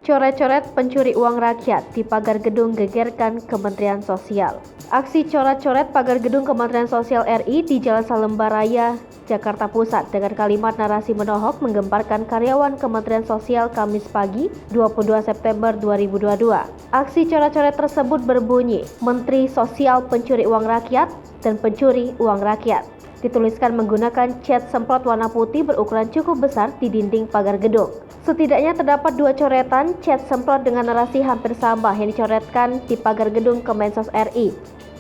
Coret-coret pencuri uang rakyat di pagar gedung gegerkan Kementerian Sosial. Aksi coret-coret pagar gedung Kementerian Sosial RI di Jalan Salemba Raya, Jakarta Pusat dengan kalimat narasi menohok menggemparkan karyawan Kementerian Sosial Kamis pagi 22 September 2022. Aksi coret-coret tersebut berbunyi, Menteri Sosial pencuri uang rakyat dan pencuri uang rakyat. Dituliskan menggunakan cat semprot warna putih berukuran cukup besar di dinding pagar gedung. Setidaknya terdapat 2 coretan cat semprot dengan narasi hampir sama yang dicoretkan di pagar gedung Kemensos RI.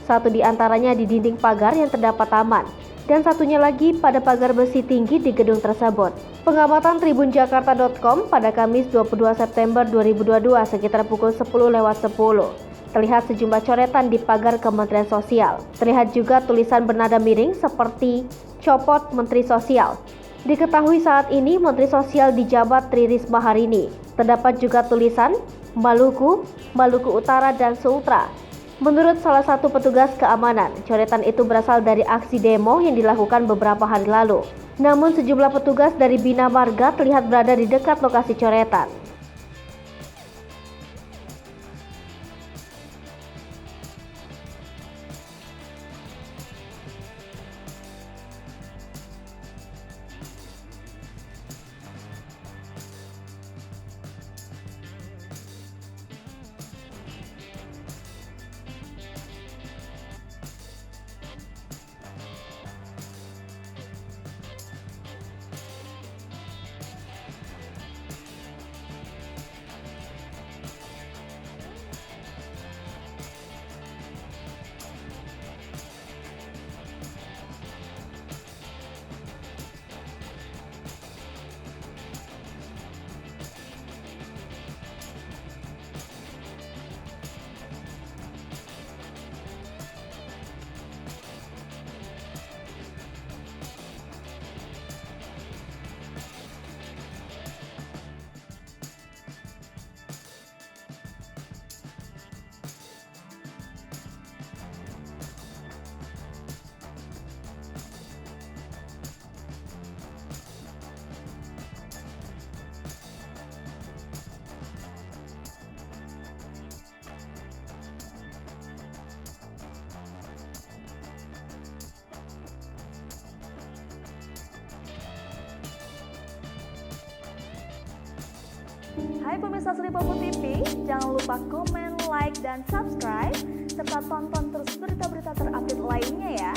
Satu di antaranya di dinding pagar yang terdapat taman, dan satunya lagi pada pagar besi tinggi di gedung tersebut. Pengamatan tribunjakarta.com pada Kamis 22 September 2022 sekitar pukul 10:10. Terlihat sejumlah coretan di pagar Kementerian Sosial. Terlihat juga tulisan bernada miring seperti copot Menteri Sosial. Diketahui saat ini Menteri Sosial dijabat Tri Risma hari ini. Terdapat juga tulisan Maluku, Maluku Utara dan Sultra. Menurut salah satu petugas keamanan, coretan itu berasal dari aksi demo yang dilakukan beberapa hari lalu. Namun sejumlah petugas dari Bina Marga terlihat berada di dekat lokasi coretan. Hai pemirsa Sri Popo TV, jangan lupa komen, like, dan subscribe, serta tonton terus berita-berita terupdate lainnya ya.